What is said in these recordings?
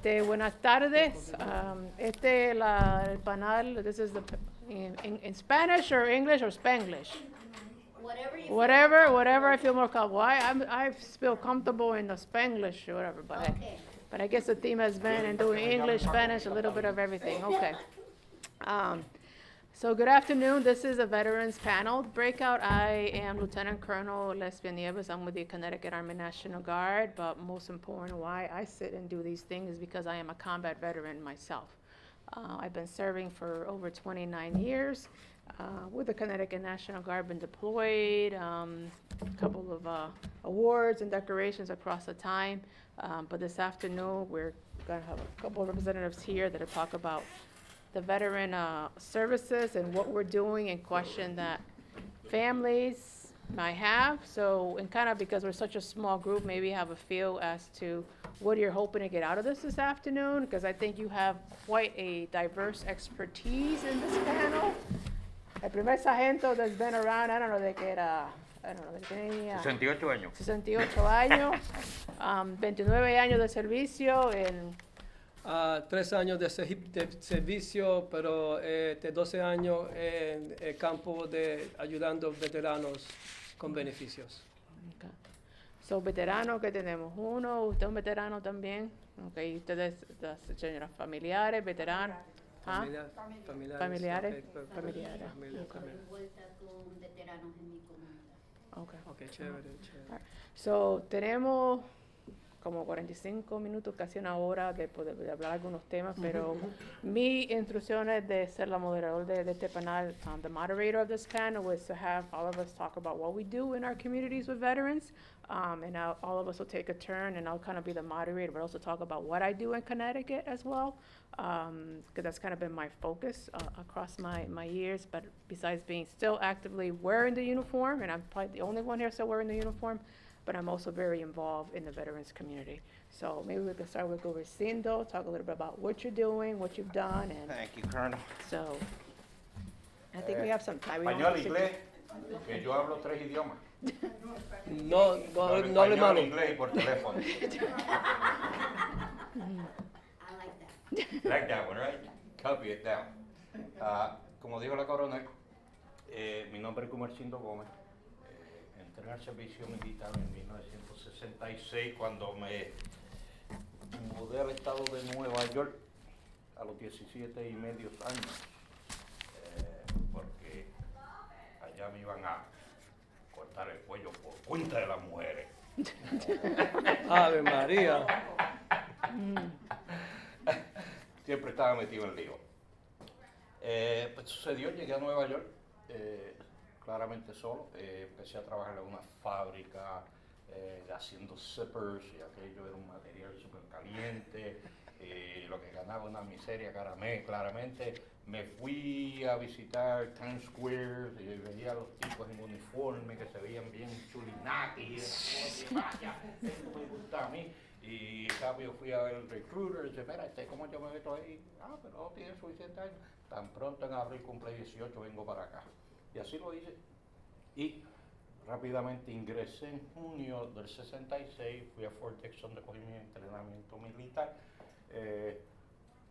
Buenas tardes. El panel, this is the, in Spanish or English or Spanglish? Whatever I feel more comfortable. I feel comfortable in the Spanglish or whatever, but I guess the theme has been in doing English, Spanish, a little bit of everything. Okay. So good afternoon. This is a veterans panel breakout. I am Lieutenant Colonel Lesbia Nieves. I'm with the Connecticut Army National Guard, but most important, why I sit and do these things is because I am a combat veteran myself. I've been serving for over 29 years with the Connecticut National Guard, been deployed, a couple of awards and decorations across the time. But this afternoon, we're going to have a couple of representatives here that'll talk about the veteran services and what we're doing and question that families might have. So, and kind of because we're such a small group, maybe have a feel as to what you're hoping to get out of this afternoon, because I think you have quite a diverse expertise in this panel. El primer sargento that's been around, I don't know, de que tenía 68 años. 68 años, 29 años de servicio en 3 años de servicio, pero de 12 años en el campo de ayudando veteranos con beneficios. Okay. So, veteranos que tenemos uno, usted es un veterano también, okay, ustedes, las señoras familiares, veteranos, Familiares. familiares, Okay, familiares. Vuelta con veteranos en mi comunidad. Okay. Ok, chévere. Alright. So, tenemos como 45 minutos, casi una hora de poder de hablar algunos temas, pero mi instrucción es de ser la moderadora de este panel. The moderator of this panel was to have all of us talk about what we do in our communities with veterans, and all of us will take a turn, and I'll kind of be the moderator, but also talk about what I do in Connecticut as well, because that's kind of been my focus across my years. But besides being still actively wearing the uniform, and I'm probably the only one here still wearing the uniform, but I'm also very involved in the veterans community. So maybe we could start with Govecindo, talk a little bit about what you're doing, what you've done, and Thank you, Colonel. so I think we have some time. We don't Español, have to sit inglés, que yo hablo 3 idiomas. No hable Español, malo. inglés y por teléfono. I like that. Like that one, right? Copy it down. Como dijo la coronel, mi nombre es Govecindo Gómez. Entré al servicio militar en 1966 cuando me mudé al estado de Nueva York a los 17 y medio años, porque allá me iban a cortar el cuello por cuenta de las mujeres. Ave María. Siempre estaba metido en lío. Pues sucedió, llegué a Nueva York, claramente solo. Empecé a trabajar en una fábrica haciendo zippers, y aquello era un material súper caliente. Lo que ganaba una miseria, claramente. Me fui a visitar Times Square y veía a los tipos en uniforme que se veían bien chulinakis. Vaya, esto me gusta a mí. Y rápido fui a ver el recruiter y dije, mira, ¿cómo yo me meto ahí? Pero no tiene suficiente años. Tan pronto en abril cumple 18, vengo para acá. Y así lo hice. Y rápidamente ingresé en junio del 66, fui a Fort Dix donde cogí mi entrenamiento militar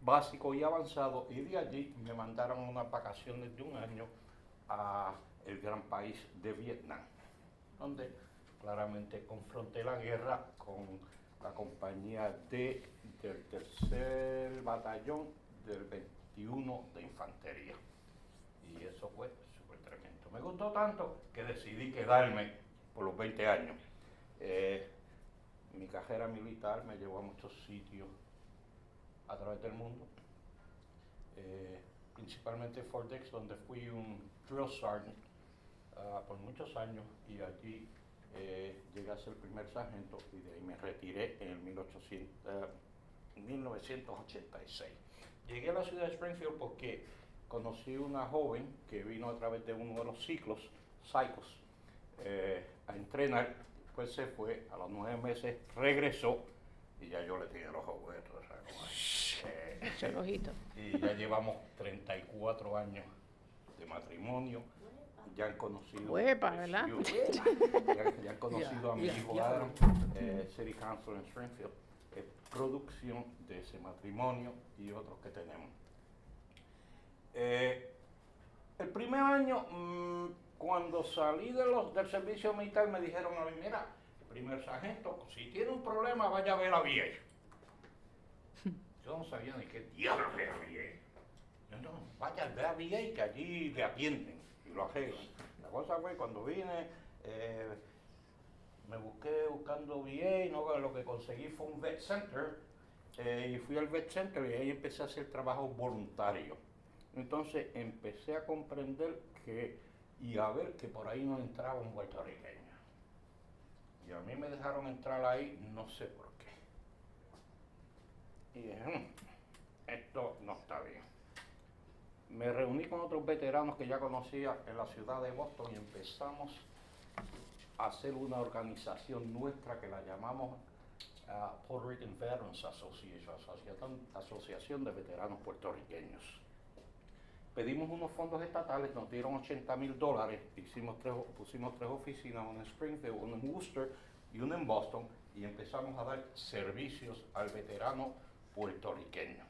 básico y avanzado, y de allí me mandaron unas vacaciones de un año a el gran país de Vietnam, donde claramente confronté la guerra con la compañía del tercer batallón del 21 de infantería, y eso fue súper tremendo. Me gustó tanto que decidí quedarme por los 20 años. Mi carrera militar me llevó a muchos sitios a través del mundo, principalmente Fort Dix, donde fui un drill sergeant por muchos años, y allí llegué a ser el primer sargento, y de ahí me retiré en el 1986. Llegué a la ciudad de Springfield porque conocí una joven que vino a través de uno de los ciclos a entrenar. Pues se fue, a los 9 meses regresó, y ya yo le tiré los ojos, el ojito. y ya llevamos 34 años de matrimonio. Ya han conocido, Huepa, ¿verdad? ya han conocido a mi hijo Adam, City Council en Springfield. producción de ese matrimonio y otros que tenemos. El primer año, cuando salí del servicio militar, me dijeron a mí, mira, primer sargento, si tiene un problema, vaya a ver a VA. Yo no sabía ni qué diablos era VA. Entonces, vaya a ver a VA, que allí le atienden y lo arreglan. La cosa fue, cuando vine, me buscando VA, no, lo que conseguí fue un vet center, y fui al vet center y ahí empecé a hacer trabajo voluntario. Entonces empecé a comprender y a ver que por ahí no entraba un puertorriqueño. Y a mí me dejaron entrar ahí, no sé por qué. Y dije, esto no está bien. Me reuní con otros veteranos que ya conocía en la ciudad de Boston y empezamos a hacer una organización nuestra que la llamamos Puerto Rican Veterans Association, Asociación de Veteranos Puertorriqueños. Pedimos unos fondos estatales, nos dieron $80,000, pusimos 3 oficinas, una en Springfield, una en Worcester y una en Boston, y empezamos a dar servicios al veterano puertorriqueño,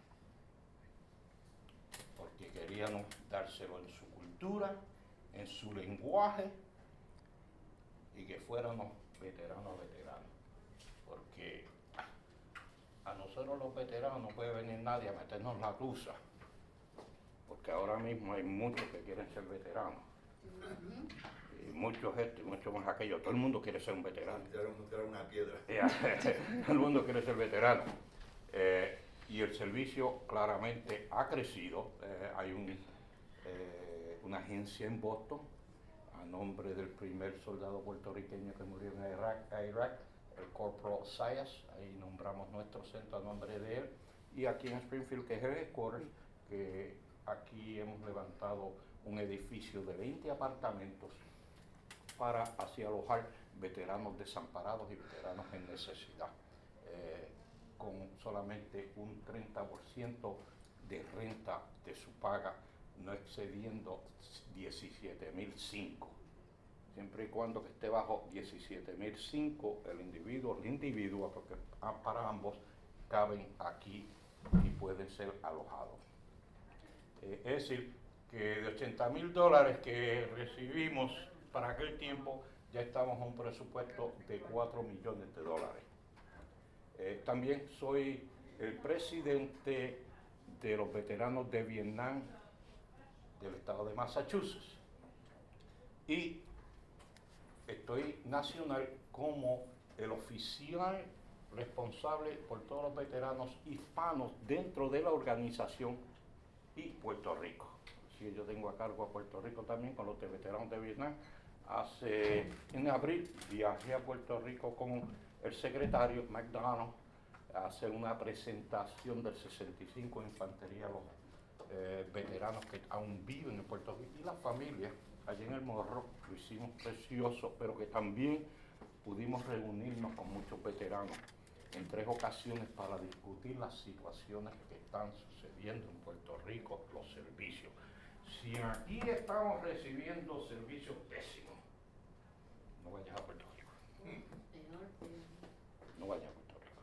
porque queríamos dárselo en su cultura, en su lenguaje, y que fuéramos veteranos, porque a nosotros los veteranos no puede venir nadie a meternos la tusa, porque ahora mismo hay muchos que quieren ser veteranos, y muchos esto y mucho más aquello, todo el mundo quiere ser un veterano. Tirar una piedra. Todo el mundo quiere ser veterano. Y el servicio claramente ha crecido. Hay una agencia en Boston a nombre del primer soldado puertorriqueño que murió en Irak, el Corporal Sayas. Ahí nombramos nuestro centro a nombre de él. Y aquí en Springfield, que es el headquarters, que aquí hemos levantado un edificio de 20 apartamentos para así alojar veteranos desamparados y veteranos en necesidad, con solamente un 30% de renta de su paga, no excediendo $17,500. Siempre y cuando que esté bajo $17,500, el individuo, porque para ambos caben aquí y pueden ser alojados. Es decir, que de $80,000 que recibimos para aquel tiempo, ya estamos a un presupuesto de $4 millones. También soy el presidente de los veteranos de Vietnam del estado de Massachusetts y estoy nacional como el oficial responsable por todos los veteranos hispanos dentro de la organización y Puerto Rico. Así que yo tengo a cargo a Puerto Rico también con los veteranos de Vietnam. En abril viajé a Puerto Rico con el secretario McDonald a hacer una presentación del 65 Infantería a los veteranos que aún viven en Puerto Rico y las familias allí en el Morro. Lo hicimos precioso, pero que también pudimos reunirnos con muchos veteranos en 3 ocasiones para discutir las situaciones que están sucediendo en Puerto Rico, los servicios. Si aquí estamos recibiendo servicios pésimos, no vayas a Puerto Rico. No vayas a Puerto Rico.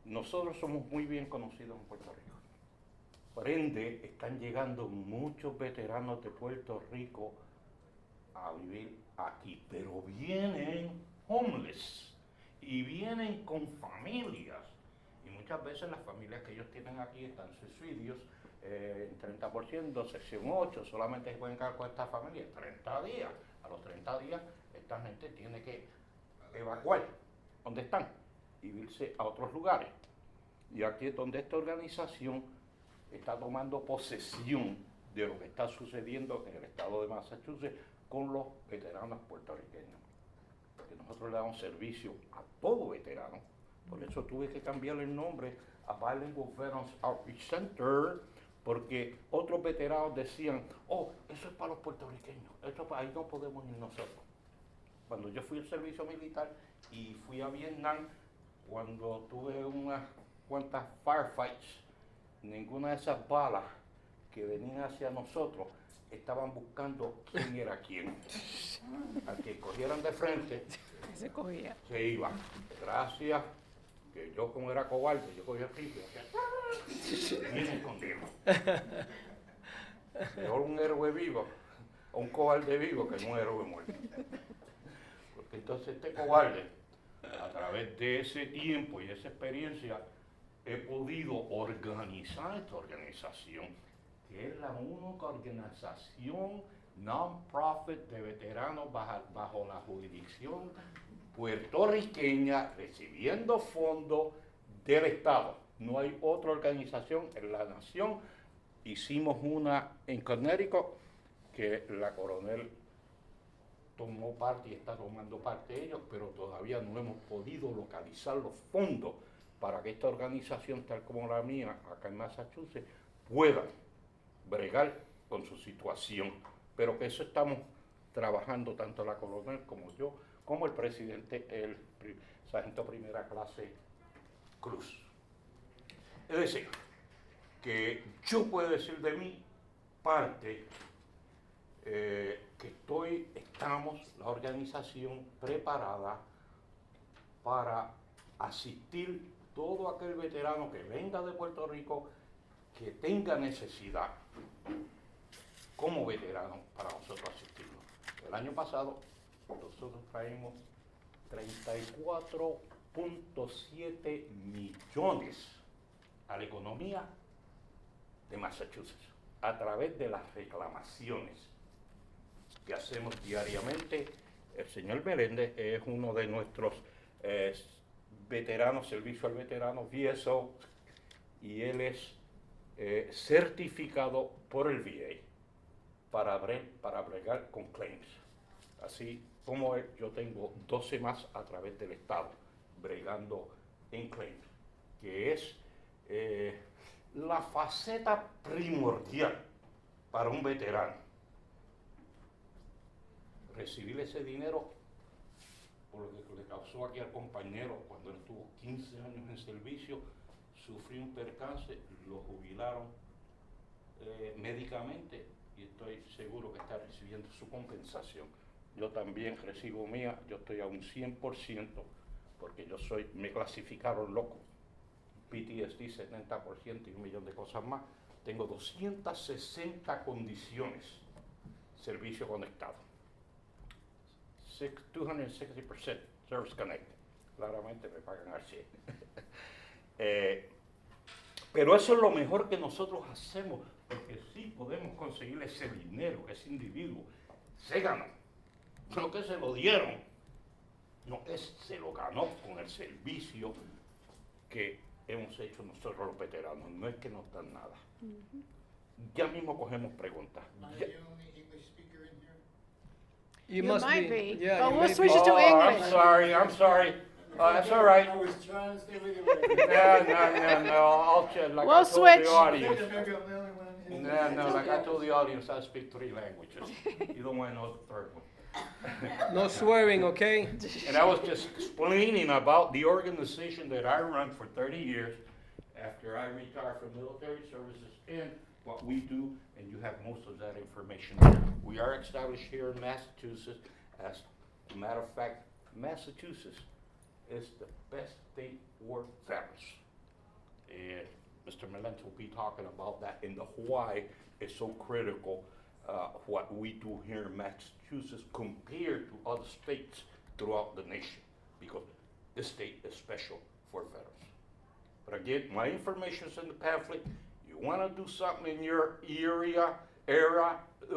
Nosotros somos muy bien conocidos en Puerto Rico. Por ende, están llegando muchos veteranos de Puerto Rico a vivir aquí, pero vienen homeless y vienen con familias. Y muchas veces las familias que ellos tienen aquí están suicidios, en 30%, sección 8, solamente se pueden quedar con esta familia 30 días. A los 30 días, esta gente tiene que evacuar donde están y irse a otros lugares. Y aquí es donde esta organización está tomando posesión de lo que está sucediendo en el estado de Massachusetts con los veteranos puertorriqueños. Porque nosotros le damos servicio a todo veterano. Por eso tuve que cambiarle el nombre a Bilingual Veterans Outreach Center, porque otros veteranos decían, oh, eso es para los puertorriqueños, ahí no podemos ir nosotros. Cuando yo fui al servicio militar y fui a Vietnam, cuando tuve unas cuantas firefights, ninguna de esas balas que venían hacia nosotros estaban buscando quién era quién. Al que cogieran de frente, se cogía. se iban. Gracias, que yo como era cobarde, yo cogía el rifle y hacía bien escondido. Mejor un héroe vivo o un cobarde vivo que no un héroe muerto. Porque entonces este cobarde, a través de ese tiempo y esa experiencia, he podido organizar esta organización, que es la única organización non-profit de veteranos bajo la jurisdicción puertorriqueña, recibiendo fondos del Estado. No hay otra organización en la nación. Hicimos una en Connecticut, que la coronel tomó parte y está tomando parte de ellos, pero todavía no hemos podido localizar los fondos para que esta organización, tal como la mía, acá en Massachusetts, pueda bregar con su situación. Pero que eso estamos trabajando tanto la coronel como yo, como el presidente, el sargento primera clase Cruz. Es decir, que yo puedo decir de mi parte que estamos, la organización, preparada para asistir todo aquel veterano que venga de Puerto Rico, que tenga necesidad como veterano para nosotros asistirlo. El año pasado nosotros traímos 34.7 millones a la economía de Massachusetts a través de las reclamaciones que hacemos diariamente. El señor Meléndez es uno de nuestros veteranos, servicio al veterano, VSO, y él es certificado por el VA para bregar con claims. Así como él, yo tengo 12 más a través del Estado bregando en claims, que es la faceta primordial para un veterano. Recibir ese dinero por lo que le causó aquí al compañero cuando él tuvo 15 años en servicio, sufrió un percance, lo jubilaron médicamente y estoy seguro que está recibiendo su compensación. Yo también recibo mía, yo estoy a un 100% porque me clasificaron loco. PTSD 70% y un millón de cosas más. Tengo 260 condiciones, servicio conectado. 260% service connected. Claramente me pagan al 100. Pero eso es lo mejor que nosotros hacemos, porque sí podemos conseguir ese dinero que ese individuo se ganó. No que se lo dieron, no que se lo ganó con el servicio que hemos hecho nosotros los veteranos. No es que nos dan nada. Ya mismo cogemos preguntas. You You must might be. be, Yeah, but you we'll may switch be. it to English. I'm sorry. That's all right. I was trying to stay with you. No. I'll check. Like We'll I told switch. the audience. Maybe I'm the only one in No, like I told the audience, I speak 3 languages. You don't want to know the third one. No swearing, okay? And I was just explaining about the organization that I run for 30 years after I retired from military services and what we do, and you have most of that information there. We are established here in Massachusetts. As a matter of fact, Massachusetts is the best state for veterans. And Mr. Melendez will be talking about that, and the why is so critical, what we do here in Massachusetts compared to other states throughout the nation, because this state is special for veterans. But again, my information is in the pamphlet. You want to do something in your area, ahora se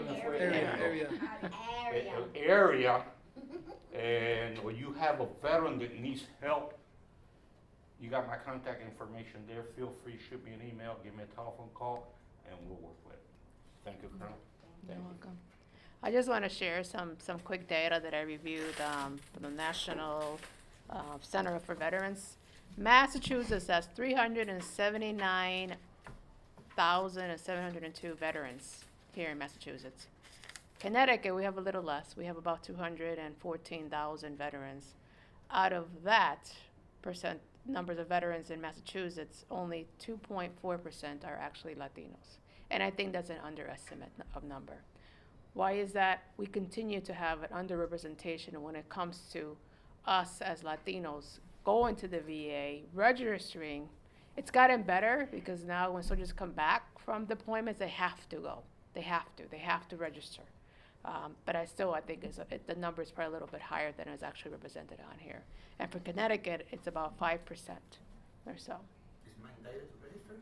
me fue el Area. area, and when you have a veteran that needs help, you got my contact information there. Feel free, shoot me an email, give me a telephone call, and we'll work with it. Thank you, Colonel. You're Thank you. welcome. I just want to share some quick data that I reviewed from the National Center for Veterans. Massachusetts has 379,702 veterans here in Massachusetts. Connecticut, we have a little less. We have about 214,000 veterans. Out of that numbers of veterans in Massachusetts, only 2.4% are actually Latinos. And I think that's an underestimate of number. Why is that? We continue to have an underrepresentation when it comes to us as Latinos going to the VA, registering. It's gotten better because now when soldiers come back from deployments, they have to go. They have to register. But I think the number is probably a little bit higher than is actually represented on here. And for Connecticut, it's about 5% or so. Is mandated to register?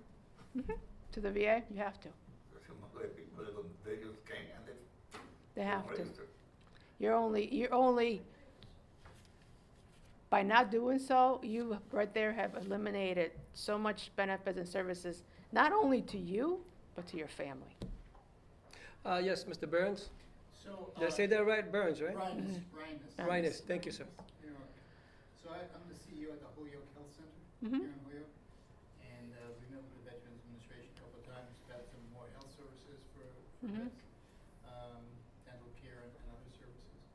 To the VA, you have to. Because some of the people that don't, they just came and They don't have to. register. You're only, by not doing so, you right there have eliminated so much benefits and services, not only to you, but to your family. Yes, Mr. Burns? So, Did I say that right? Burns, right? Rhinus. Rhinus, thank you, sir. You're okay. So I'm the CEO at the Holyoke Health Center Mhm. here in Holyoke. And we've met with the Veterans Administration a couple of times, got some more health services for Mhm. vets, dental care and other services.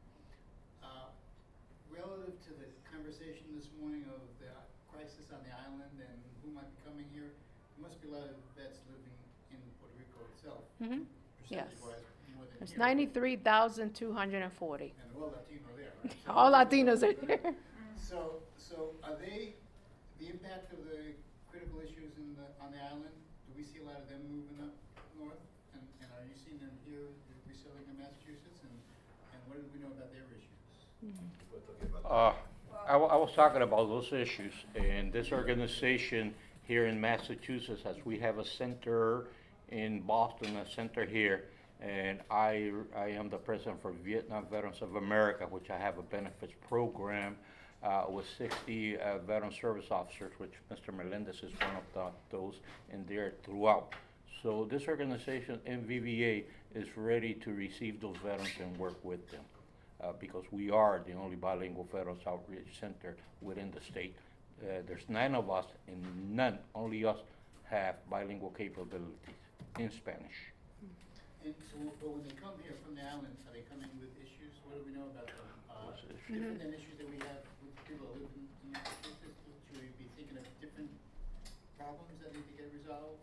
Relative to the conversation this morning of the crisis on the island and who might be coming here, there must be a lot of vets living in Puerto Rico itself, Mhm. Yes. percentage-wise, more than There's here. 93,240. And they're all Latino there, right? So- All Latinos are there. So are they, the impact of the critical issues on the island, do we see a lot of them moving up north? And are you seeing them here resettling in Massachusetts? And what do we know about their issues? We're talking about I was talking about those issues, and this organization here in Massachusetts, as we have a center in Boston, a center here, and I am the president for Vietnam Veterans of America, which I have a benefits program with 60 veteran service officers, which Mr. Melendez is one of those, and they're throughout. So this organization, MVVA, is ready to receive those veterans and work with them. Because we are the only bilingual Veterans Outreach Center within the state. There's 9 of us, and only us, have bilingual capabilities in Spanish. And so, but when they come here from the island, are they coming with issues? What do we know about them? What's the issue? Different than issues that we have with people that live in Massachusetts? Should we be thinking of different problems that need to get resolved?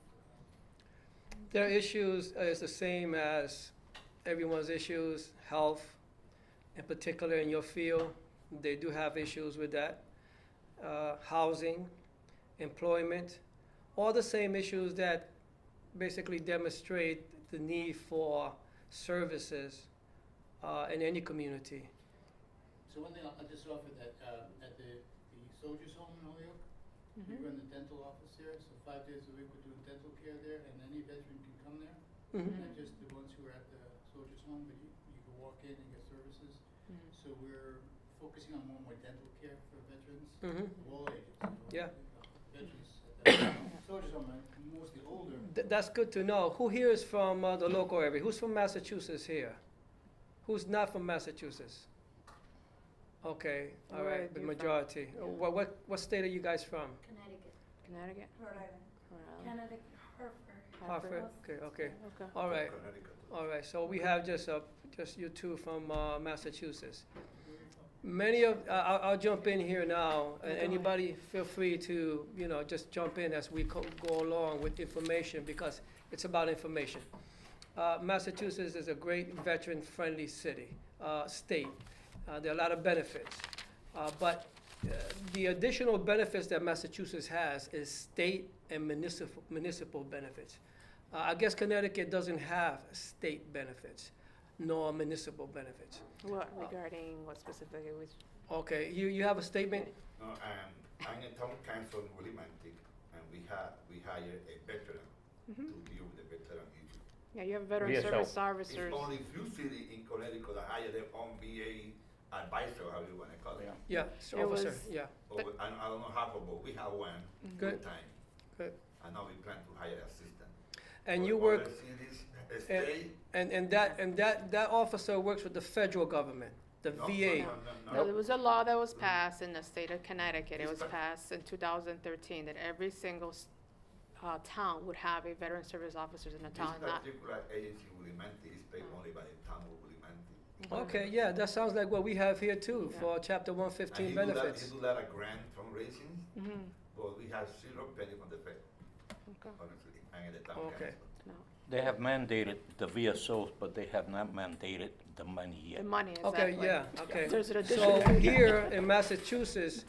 Their issues is the same as everyone's issues, health, in particular in your field. They do have issues with that. Housing, employment, all the same issues that basically demonstrate the need for services in any community. So one thing I'll just offer that, at the Soldiers Home in Holyoke, we run the dental office there, so 5 days a week we're doing dental care there, and any veteran can come there. Mhm. Not just the ones who are at the Soldiers Home, but you can walk in and get services. So we're focusing on more dental care for veterans Mhm. of all ages. Yeah. Veterans at the Soldiers Home are mostly older. That's good to know. Who here is from the local area? Who's from Massachusetts here? Who's not from Massachusetts? Okay, all Where right, are the you from? majority. What state are you guys from? Connecticut. Connecticut? Rhode Island. Rhode Island. Connecticut, Hartford. Hartford? Okay, okay. Okay. All right, Connecticut. all right. So we have just you two from Massachusetts. Many of, I'll jump in here now, and anybody feel free to, just jump in as we go along with information, because it's about information. Massachusetts is a great veteran-friendly state. There are a lot of benefits. But the additional benefits that Massachusetts has is state and municipal benefits. I guess Connecticut doesn't have state benefits, nor municipal benefits. What regarding what specifically was? Okay, you have a statement? No, I'm a town council in Willimantic, and we hire a veteran to deal with the veteran issue. Yeah, you have veteran VSO. service It's officers. only few cities in Connecticut that hire their own VA advisor, how you wanna call it. Yeah. Yeah, so It officer, was- yeah, I don't know how, but we have one Good. full-time. good. And now we plan to hire assistant. And For you work, other cities, state, and that officer works with the federal government, the no, VA. No, there was a law that was passed in the state of Connecticut. It It's was not- passed in 2013 that every single town would have a veteran service officers in the This town, not. particular agency, Willimantic, is paid only by the town of Willimantic. Okay, yeah, that sounds like what we have here too, Yeah. for chapter And 115 he do that- benefits. He do that a grant fundraising, Mhm. but we have 0 penny from the Fed, Okay. honestly, and the town Okay. council. No. They have mandated the VSOs, but they have not mandated the money The yet. money, Okay, exactly. yeah, okay. There's an So additional. here in Massachusetts,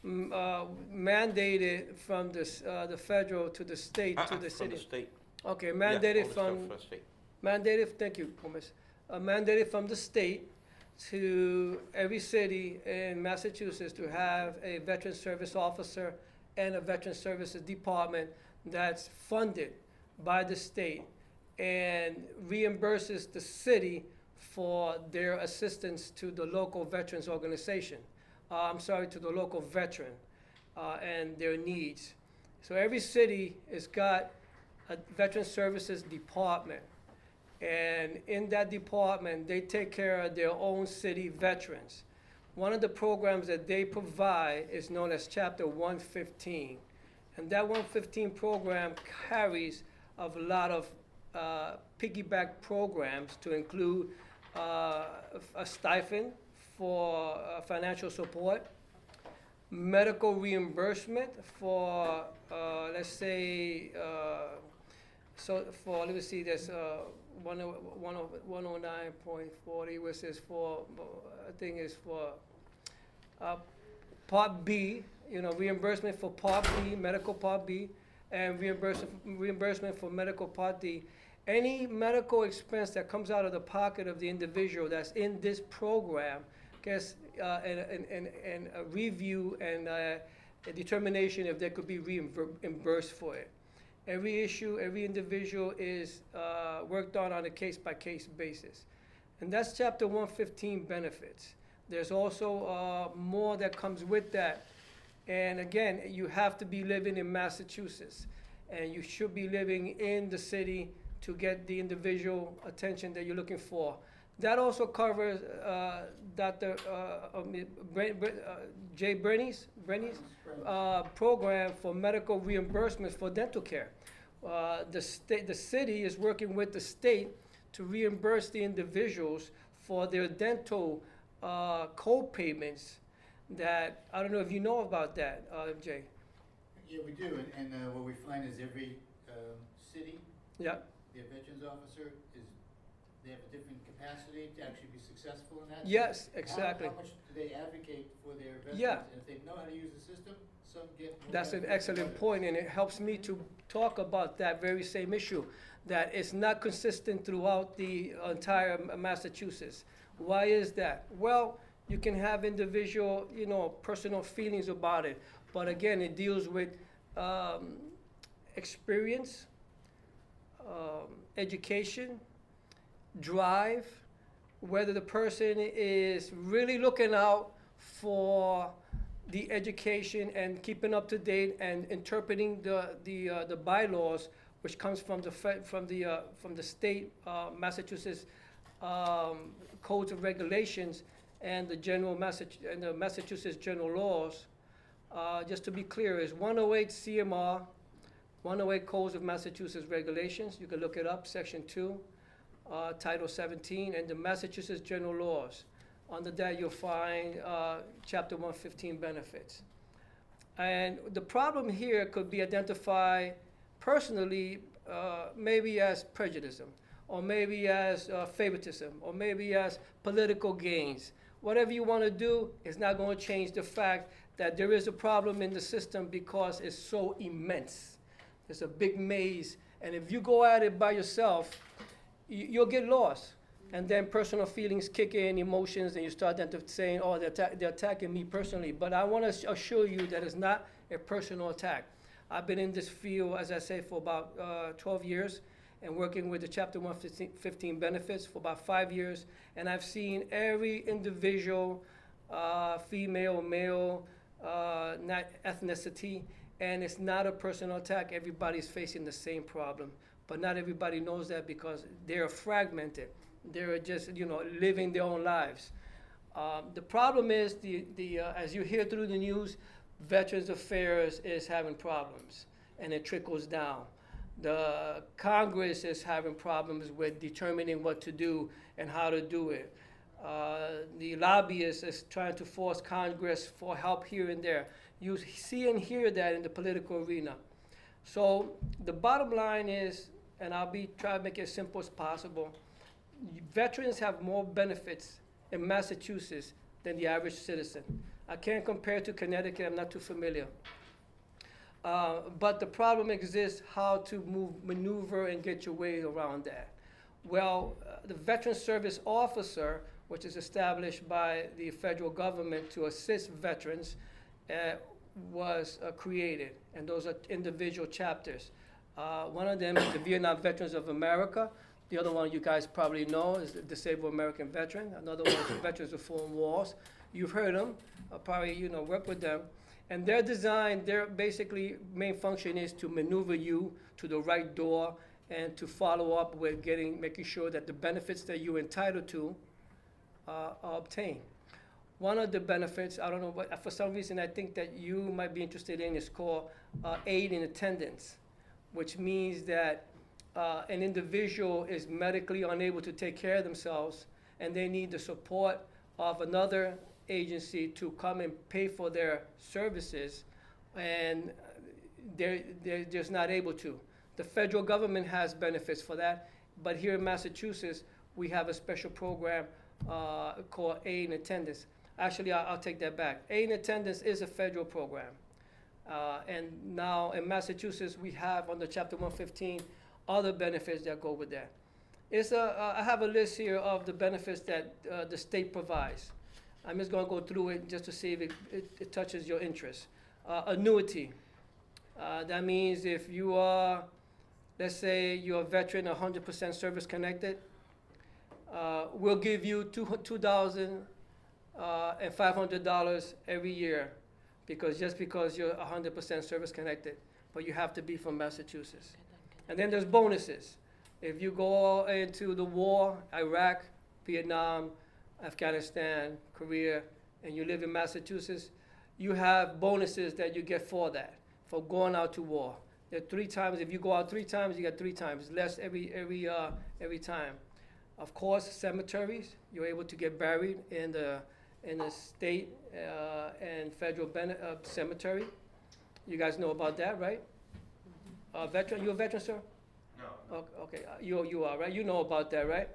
mandated from the federal to the state to the From the city. state. Okay, Yeah, mandated all the stuff from, the state. mandated, thank you, Gomez. Mandated from the state to every city in Massachusetts to have a veteran service officer and a veteran services department that's funded by the state and reimburses the city for their assistance to the local veterans organization. To the local veteran and their needs. So every city has got a veteran services department. And in that department, they take care of their own city veterans. One of the programs that they provide is known as Chapter 115. And that 115 program carries a lot of piggyback programs to include a stipend for financial support, medical reimbursement for, let's say, let me see, there's 109.40, which is for, I think is for Part B, reimbursement for Part B, medical Part B, and reimbursement for medical Part D. Any medical expense that comes out of the pocket of the individual that's in this program gets and a review and a determination if there could be reimbursed for it. Every issue, every individual is worked on a case-by-case basis. And that's Chapter 115 benefits. There's also more that comes with that. And again, you have to be living in Massachusetts, and you should be living in the city to get the individual attention that you're looking for. That also covers Dr. Jay Brenny's program for medical reimbursements for dental care. The city is working with the state to reimburse the individuals for their dental co-payments that, I don't know if you know about that, Jay. Yeah, we do, and what we find is every city, Yeah, their veterans officer they have a different capacity to actually be successful in that. yes, exactly. How much do they advocate for their veterans? Yeah. And if they know how to use the system, some get more That's an benefit than excellent others. point, and it helps me to talk about that very same issue, that it's not consistent throughout the entire Massachusetts. Why is that? Well, you can have individual, personal feelings about it, but again, it deals with experience, education, drive, whether the person is really looking out for the education and keeping up to date and interpreting the bylaws, which comes from the state Massachusetts codes of regulations and the Massachusetts general laws. Just to be clear, is 108 CMR, 108 Codes of Massachusetts Regulations. You can look it up, Section 2. Title 17, and the Massachusetts General Laws. Under that, you'll find Chapter 115 benefits. And the problem here could be identified personally, maybe as prejudice, or maybe as favoritism, or maybe as political gains. Whatever you want to do is not going to change the fact that there is a problem in the system because it's so immense. It's a big maze, and if you go at it by yourself, you'll get lost. And then personal feelings kick in, emotions, and you start then saying, oh, they're attacking me personally. But I want to assure you that it's not a personal attack. I've been in this field, as I say, for about 12 years and working with the Chapter 115 benefits for about 5 years. And I've seen every individual, female, male, not ethnicity, and it's not a personal attack. Everybody's facing the same problem. But not everybody knows that because they're fragmented. They're just, living their own lives. The problem is, as you hear through the news, Veterans Affairs is having problems, and it trickles down. The Congress is having problems with determining what to do and how to do it. The lobbyists is trying to force Congress for help here and there. You see and hear that in the political arena. So the bottom line is, and I'll be trying to make it as simple as possible. Veterans have more benefits in Massachusetts than the average citizen. I can't compare to Connecticut, I'm not too familiar. But the problem exists how to maneuver and get your way around that. Well, the Veteran Service Officer, which is established by the federal government to assist veterans, was created, and those are individual chapters. One of them is the Vietnam Veterans of America. The other one you guys probably know is the Disabled American Veteran. Another one is the Veterans of Foreign Wars. You've heard them, probably work with them. And their design, their basically main function is to maneuver you to the right door and to follow up with making sure that the benefits that you're entitled to are obtained. One of the benefits, I don't know, but for some reason I think that you might be interested in is called aid in attendance, which means that an individual is medically unable to take care of themselves and they need the support of another agency to come and pay for their services, and they're just not able to. The federal government has benefits for that, but here in Massachusetts, we have a special program called Aid in Attendance. Actually, I'll take that back. Aid in Attendance is a federal program. And now in Massachusetts, we have under Chapter 115 other benefits that go with that. I have a list here of the benefits that the state provides. I'm just going to go through it just to see if it touches your interest. Annuity. That means if you are, let's say you're a veteran, 100% service connected, we'll give you $2,500 every year because you're 100% service connected, but you have to be from Massachusetts. And then there's bonuses. If you go into the war, Iraq, Vietnam, Afghanistan, Korea, and you live in Massachusetts, you have bonuses that you get for that, for going out to war. There are 3 times, if you go out 3 times, you get 3 times, less every time. Of course, cemeteries, you're able to get buried in the state and federal cemetery. You guys know about that, right? Veteran, you a veteran, sir? No. Okay, you are, right? You know about that, right?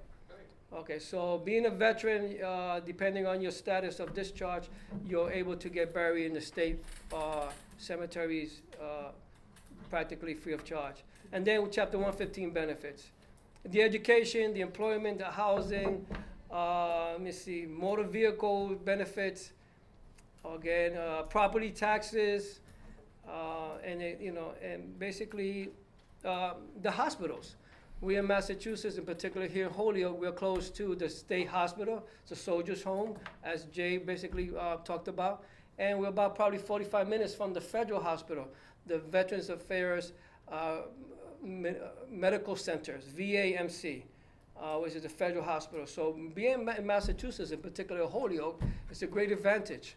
Okay, so being a veteran, depending on your status of discharge, you're able to get buried in the state cemeteries practically free of charge. And then with Chapter 115 benefits. The education, the employment, the housing, motor vehicle benefits, again, property taxes, and basically the hospitals. We in Massachusetts, in particular here in Holyoke, we're close to the state hospital. It's a soldier's home, as Jay basically talked about. And we're about probably 45 minutes from the federal hospital, the Veterans Affairs Medical Centers, VAMC, which is the federal hospital. So being in Massachusetts, in particular Holyoke, is a great advantage.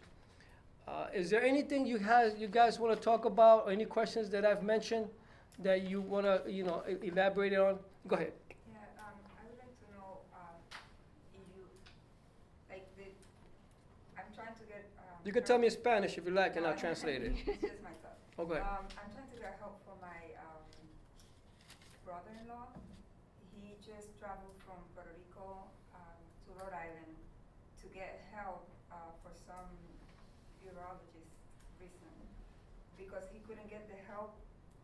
Is there anything you guys want to talk about, or any questions that I've mentioned that you want to elaborate on? Go ahead. Yeah, I would like to know if you, I'm trying to get. You can tell me in Spanish if you like, and I'll translate it. It's just myself. Oh, go ahead. I'm trying to get help for my brother-in-law. He just traveled from Puerto Rico to Rhode Island to get help for some urologist reason because he couldn't get the help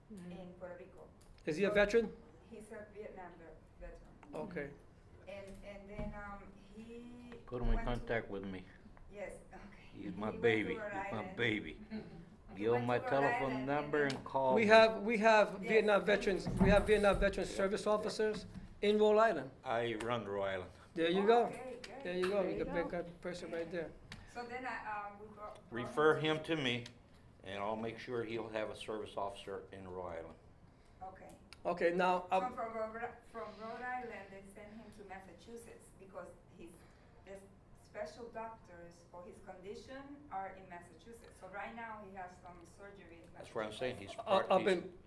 in Puerto Rico. Is he a veteran? He's a Vietnam veteran. Okay. And then he Put him in went to- contact with me. Yes, okay. He's my He went to baby. Rhode He's my Island. baby. He Give him went my to Rhode telephone Island number and and call We me. have Yes. Vietnam veterans. We have Vietnam veteran service officers in Rhode Island. I run Rhode Island. There you go. Okay, good. There you go. There You you got a go. big person right there. So then we brought Refer him to me, and I'll make sure he'll have a service officer in Rhode Island. Okay. Okay, now So from Rhode Island, they sent him to Massachusetts because the special doctors for his condition are in Massachusetts. So right now he has some surgery in Massachusetts. That's what I'm saying.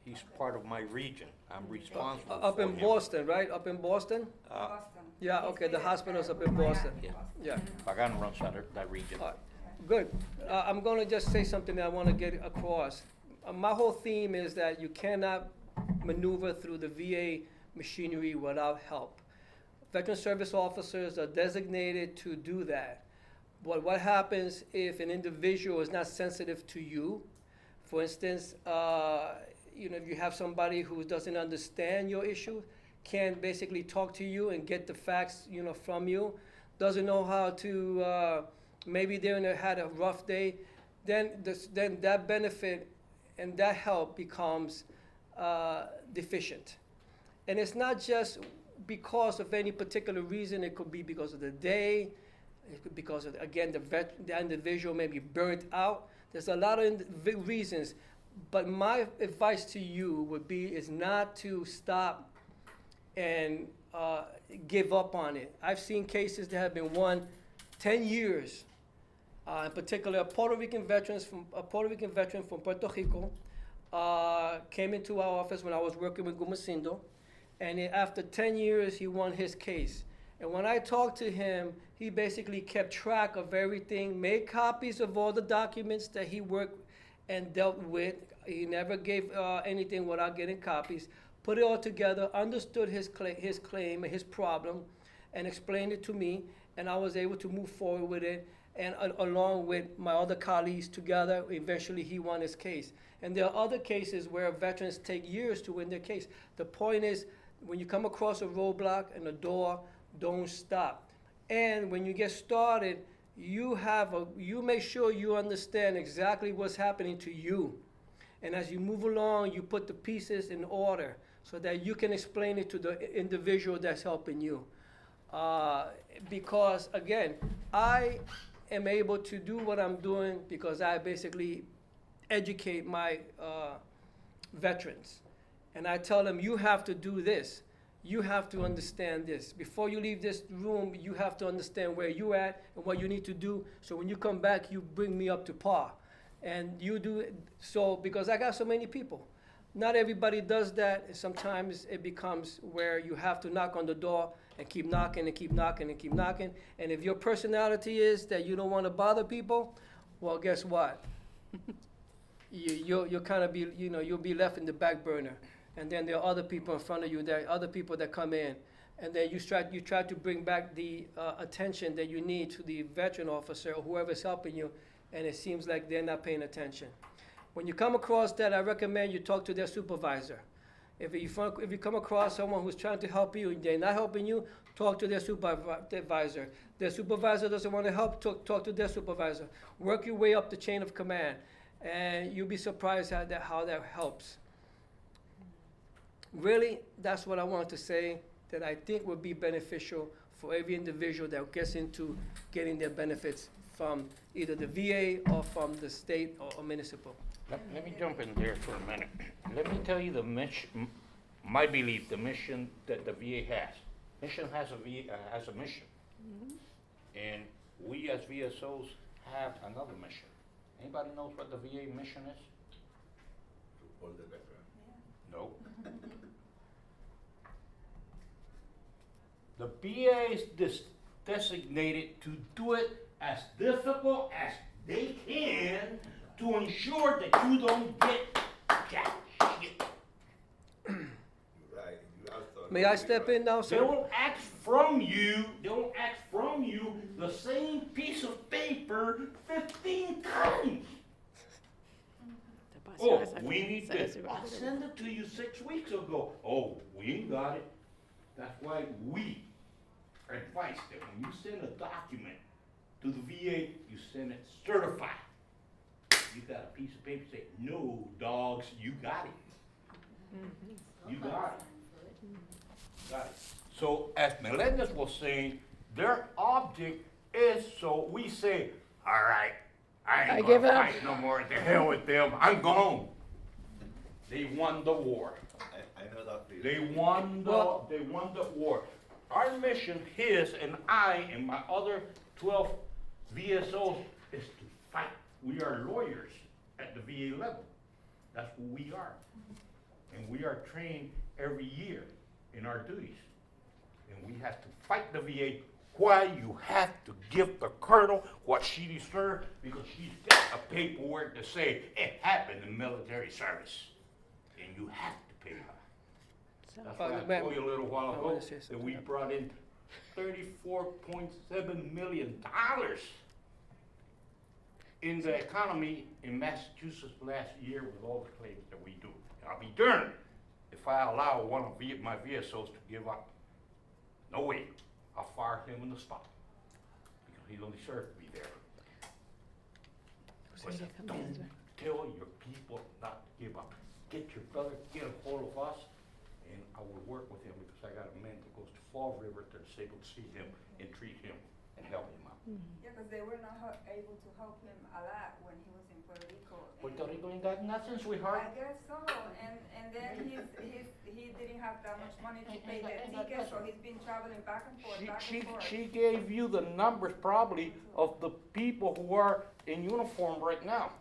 He's part of my region. I'm responsible up for in him. Boston, right? Up in Boston. Boston. Yeah, He okay, the stays at hospital's up in Miami, Boston. Yeah. Yeah. Pagan runs that region. All right. Good. I'm going to just say something that I want to get across. My whole theme is that you cannot maneuver through the VA machinery without help. Veteran service officers are designated to do that. But what happens if an individual is not sensitive to you? For instance, if you have somebody who doesn't understand your issue, can't basically talk to you and get the facts, from you, doesn't know how to, maybe they had a rough day, then that benefit and that help becomes deficient. And it's not just because of any particular reason. It could be because of the day. It could be because of, again, the individual may be burnt out. There's a lot of reasons. But my advice to you would be is not to stop and give up on it. I've seen cases that have been won 10 years. In particular, a Puerto Rican veteran from Puerto Rico came into our office when I was working with Gumasindo, and after 10 years, he won his case. And when I talked to him, he basically kept track of everything, made copies of all the documents that he worked and dealt with. He never gave anything without getting copies. Put it all together, understood his claim and his problem, and explained it to me, and I was able to move forward with it. And along with my other colleagues together, eventually he won his case. And there are other cases where veterans take years to win their case. The point is, when you come across a roadblock and a door, don't stop. And when you get started, you make sure you understand exactly what's happening to you. And as you move along, you put the pieces in order so that you can explain it to the individual that's helping you. Because again, I am able to do what I'm doing because I basically educate my veterans. And I tell them, you have to do this. You have to understand this. Before you leave this room, you have to understand where you're at and what you need to do. So when you come back, you bring me up to par. And you do it so, because I got so many people. Not everybody does that. And sometimes it becomes where you have to knock on the door and keep knocking and keep knocking and keep knocking. And if your personality is that you don't want to bother people, well, guess what? You'll kind of be, you'll be left in the back burner. And then there are other people in front of you. There are other people that come in. And then you try to bring back the attention that you need to the veteran officer or whoever's helping you, and it seems like they're not paying attention. When you come across that, I recommend you talk to their supervisor. If you come across someone who's trying to help you and they're not helping you, talk to their supervisor. Their supervisor doesn't want to help, talk to their supervisor. Work your way up the chain of command, and you'll be surprised how that helps. Really, that's what I wanted to say, that I think would be beneficial for every individual that gets into getting their benefits from either the VA or from the state or municipal. Let me jump in there for a minute. Let me tell you the mission, my belief, the mission that the VA has. Mission has a mission. And we as VSOs have another mission. Anybody knows what the VA mission is? Support the veteran. No. The VA is designated to do it as difficult as they can to ensure that you don't get jack shit. Right. You also May I step in now, They sir? don't ask from you the same piece of paper 15 times. Oh, we need this. I sent it to you 6 weeks ago. Oh, we ain't got it. That's why we advise that when you send a document to the VA, you send it certified. You got a piece of paper say, no, dogs, you got it. You got it. Got it. So as Melendez was saying, their object is so we say, all right, I ain't give gonna up. fight no more. The hell with them. I'm gone. They won the war. I know that feeling. They won the war. Our mission, his and I and my other 12 VSOs, is to fight. We are lawyers at the VA level. That's who we are. And we are trained every year in our duties. And we have to fight the VA. Why you have to give the colonel what she deserves, because she's got a paperwork to say it happened in military service. And you have to pay her. That's Oh, why I ma'am, told you a little while I ago wanna say that we something. brought in $34.7 million in the economy in Massachusetts last year with all the claims that we do. And I'll be darned if I allow one of my VSOs to give up. No way. I'll fire him in the spot because he don't deserve to be there. Who's ready to come Don't in? tell your people not to give up. Get your brother, get a hold of us, and I will work with him because I got a man that goes to Fall River that's able to see him and treat him and help him out. Yeah, because they were not able to help him a lot when he was in Puerto Rico. Puerto and Rico ain't got nothing, sweetheart. I guess so, and then he didn't have that much money to pay the ticket, so he's been traveling back and forth, back and forth. She gave you the numbers probably of the people who are in uniform right now.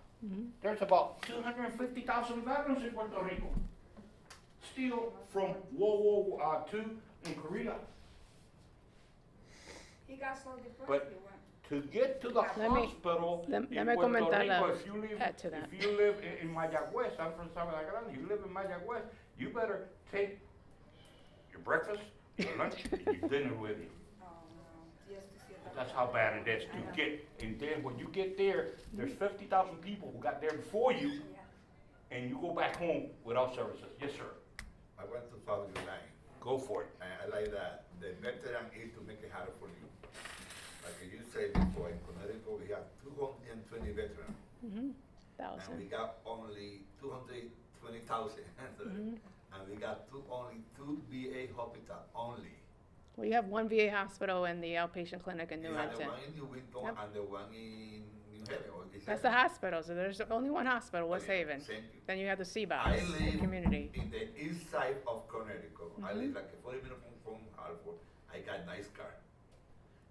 There's about 250,000 veterans in Puerto Rico. Still from World War II in Korea. He got so depressed, But- he went. To get to the Let me- hospital let in me Puerto comentar Rico, if you live, add to that. if you live in Mayagüez, I'm from Sabana Grande, you live in Mayagüez, you better take your breakfast, your lunch, and your dinner with you. Oh, no, just to see that. That's how bad it is to get, and then when you get there, there's 50,000 people who got there before you, Yeah. and you go back home without services. Yes, sir. I want to follow your line. Go for it. And I like that. The veteran is to make it harder for you. Like you said before, in Connecticut, we have 220 veterans, and we Thousand. got only 220,000. And we got only two VA hospitals only. Well, you have one VA hospital and the outpatient clinic in You have the Newington. one in Newington Yep. and the one in New Haven. Or is That's that- the hospital, so there's only one hospital, West Okay, Haven. thank you. Then you have the I CBOS, the live community. in the east side of Connecticut. I live like 40 minutes from Hartford. I got nice car.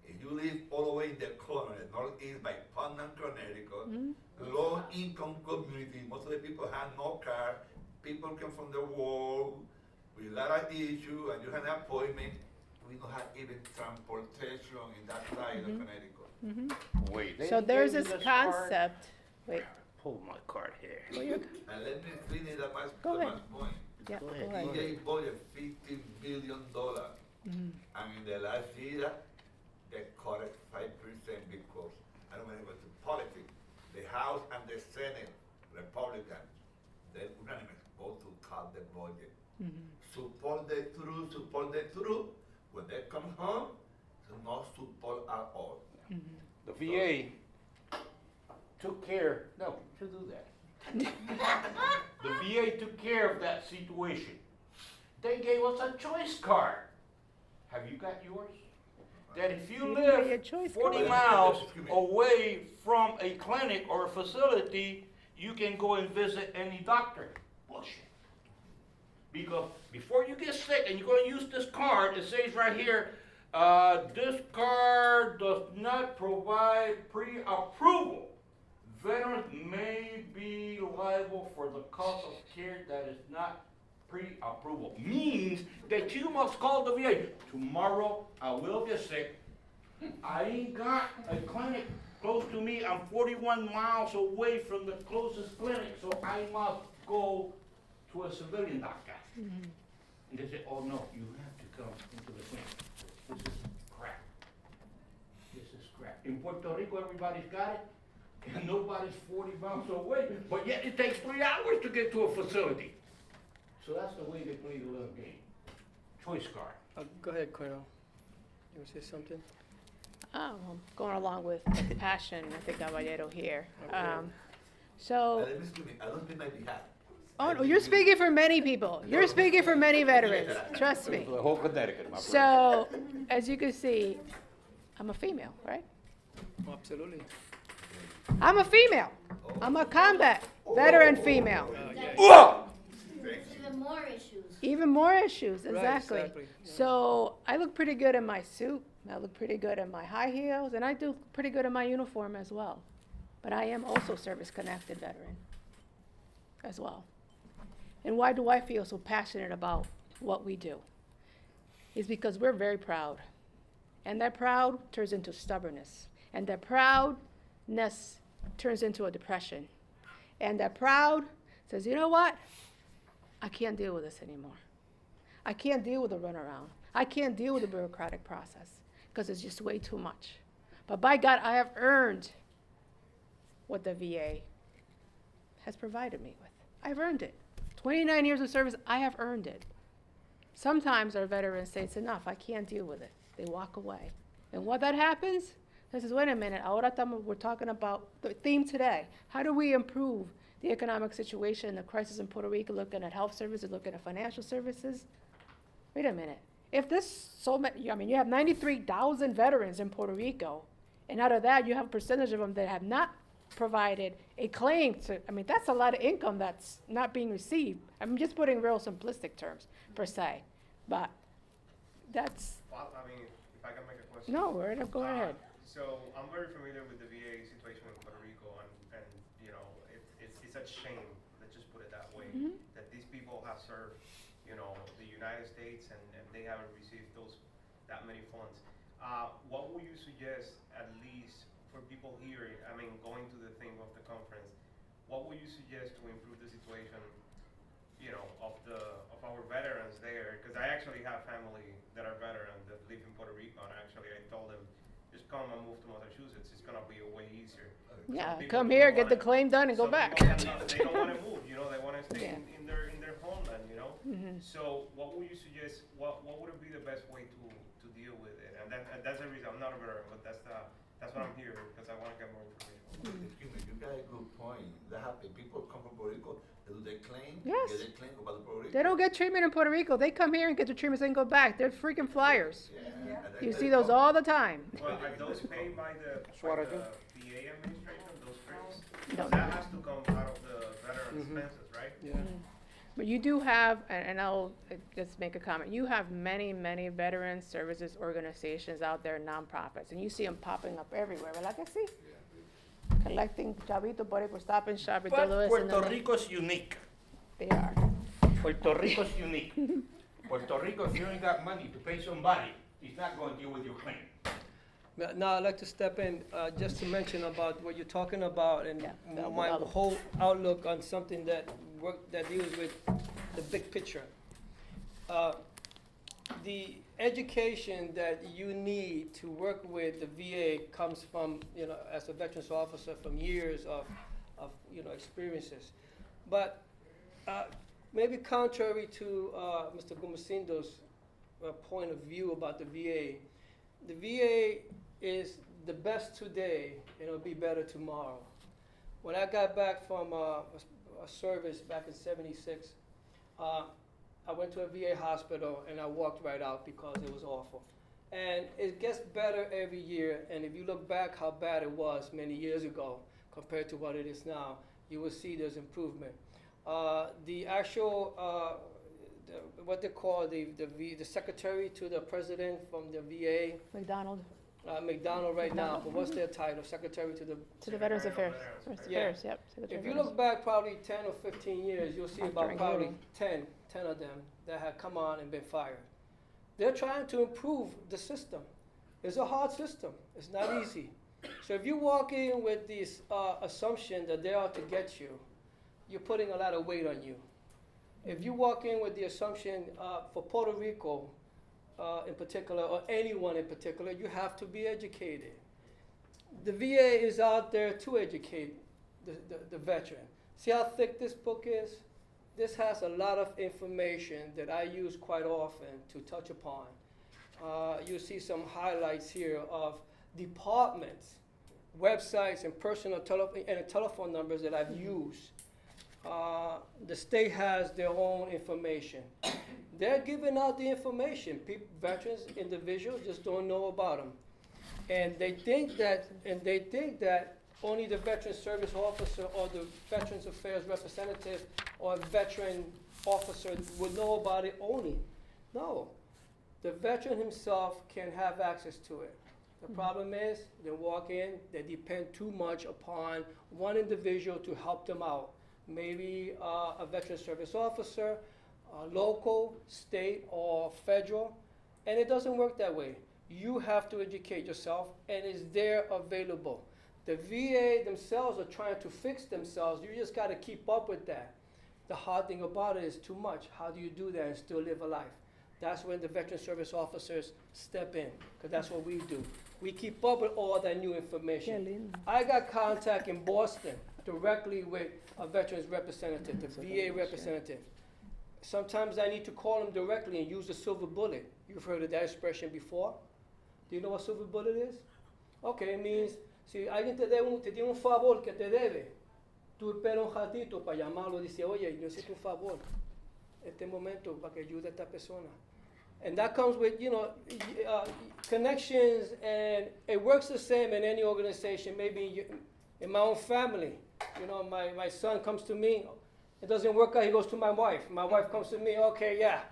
If you live all the way in the corner, northeast by Putnam, Connecticut, low income community, most of the people have no car. People come from the world with a lot of issues, and you have an appointment. We don't have even transportation in that side of Connecticut. Wait. they So there's gave you this card? concept, wait, Pull my card here. And let me finish the last Go ahead. point. yeah, Go go ahead. ahead. EA budget $50 billion. And in the last year, they cut it 5% because I don't want to go to politics. The House and the Senate, Republicans, they unanimous vote to cut the budget. Support the truth. When they come home, so no support at all. The VA took care, no, to do that. The VA took care of that situation. They gave us a choice card. Have you got yours? That if you You didn't get your live choice 40 card. miles Excuse me. away from a clinic or a facility, you can go and visit any doctor. Bullshit. Because before you get sick and you're gonna use this card, it says right here, this card does not provide pre-approval. Veterans may be liable for the cost of care that is not pre-approval. Means that you must call the VA. Tomorrow, I will get sick. I ain't got a clinic close to me. I'm 41 miles away from the closest clinic, so I must go to a civilian doctor. And they say, oh no, you have to come into the clinic. This is crap. This is crap. In Puerto Rico, everybody's got it, and nobody's 40 miles away, but yet it takes 3 hours to get to a facility. So that's the way they play the little game. Choice card. Go ahead, Colonel. You want to say something? Well, going along with the passion, I think Caballero here. Okay. So, Let me speak. I don't speak my behalf. oh, no, you're speaking for many people. You're speaking for many veterans, trust me. The whole Connecticut, my friend. So, as you can see, I'm a female, right? Absolutely. I'm a female. I'm a combat veteran female. Even more issues. Even more issues, Right, exactly. exactly, yeah. So I look pretty good in my suit. I look pretty good in my high heels, and I do pretty good in my uniform as well. But I am also service-connected veteran as well. And why do I feel so passionate about what we do? Is because we're very proud. And that proud turns into stubbornness. And that proudness turns into a depression. And that proud says, you know what? I can't deal with this anymore. I can't deal with the runaround. I can't deal with the bureaucratic process because it's just way too much. But by God, I have earned what the VA has provided me with. I've earned it. 29 years of service, I have earned it. Sometimes our veterans say, it's enough, I can't deal with it. They walk away. And what that happens, this is, wait a minute, we're talking about the theme today. How do we improve the economic situation, the crisis in Puerto Rico, looking at health services, looking at financial services? Wait a minute. If this so many, I mean, you have 93,000 veterans in Puerto Rico, and out of that, you have a percentage of them that have not provided a claim to, I mean, that's a lot of income that's not being received. I'm just putting real simplistic terms, per se, but that's, Well, I mean, if I can make a question. no, go ahead. So I'm very familiar with the VA situation in Puerto Rico, and you know, it's a shame, let's just put it that way, Mhm. that these people have served, you know, the United States and they haven't received that many funds. What would you suggest, at least for people here, I mean, going to the theme of the conference, what would you suggest to improve the situation, you know, of our veterans there? Because I actually have family that are veterans that live in Puerto Rico, and actually I told them, just come and move to Massachusetts. It's gonna be way easier. Yeah, Some people come don't here, get the wanna- claim done and go some back. people they don't want to move. You know, they want to stay Yeah. in their homeland. You know. Mhm. So what would you suggest? What would it be the best way to deal with it? And that's the reason I'm not a veteran, but that's what I'm here because I want to get more information. Excuse me, you got a good point. That happen. People come from Puerto Rico, they do their claim, Yes. get their claim, go back to Puerto Rico. They don't get treatment in Puerto Rico. They come here and get their treatments and go back. They're freaking flyers. Yeah. Yeah. and You they see those come. all the time. Well, are those paid by the VA administration? Those trips? No. That has to come out of the veteran Mhm. expenses, right? Yeah. But you do have, and I'll just make a comment, you have many, many veteran services organizations out there, nonprofits, and you see them popping up everywhere, ¿verdad que sí? Collecting chavitos por ahí por Stop and Shop y But todo eso. Puerto Rico's unique. They are. Puerto Rico's unique. Puerto Rico, if you ain't got money to pay somebody, he's not going to deal with your claim. Now, I'd like to step in just to mention about what you're talking about and Yeah, my outlook. whole outlook on something that deals with the big picture. The education that you need to work with the VA comes from, you know, as a veterans officer, from years of you know, experiences. But maybe contrary to Mr. Gumacindo's point of view about the VA is the best today, and it'll be better tomorrow. When I got back from a service back in '76, I went to a VA hospital and I walked right out because it was awful. And it gets better every year, and if you look back how bad it was many years ago compared to what it is now, you will see there's improvement. The actual, what they call the secretary to the president from the VA, McDonald, McDonald right now, but what's their title? Secretary to the. to the Veterans Affairs. Secretary Yeah. Affairs, yep. Secretary If of you Veterans. look back probably 10 or 15 years, you'll see about During probably hearing. 10 of them that have come on and been fired. They're trying to improve the system. It's a hard system. It's not easy. So if you walk in with this assumption that they're out to get you, you're putting a lot of weight on you. If you walk in with the assumption for Puerto Rico in particular, or anyone in particular, you have to be educated. The VA is out there to educate the veteran. See how thick this book is? This has a lot of information that I use quite often to touch upon. You see some highlights here of departments, websites, and personal telephone numbers that I've used. The state has their own information. They're giving out the information. Veterans, individuals just don't know about them. And they think that only the Veteran Service Officer or the Veterans Affairs representative or veteran officer would know about it only. No, the veteran himself can have access to it. The problem is, they walk in, they depend too much upon one individual to help them out. Maybe a Veteran Service Officer, local, state, or federal, and it doesn't work that way. You have to educate yourself, and it's there available. The VA themselves are trying to fix themselves. You just got to keep up with that. The hard thing about it is too much. How do you do that and still live a life? That's when the veteran service officers step in, because that's what we do. We keep up with all that new information. I got contact in Boston directly with a veterans representative, the VA representative. Sometimes I need to call them directly and use the silver bullet. You've heard of that expression before? Do you know what silver bullet is? Okay, it means, si alguien te tiene un favor que te debe, tú esperas un ratito para llamarlo y dice, oye, yo necesito un favor. Este momento para que ayude a esta persona. And that comes with, connections, and it works the same in any organization. Maybe in my own family, my son comes to me, it doesn't work out, he goes to my wife. My wife comes to me, okay, yeah,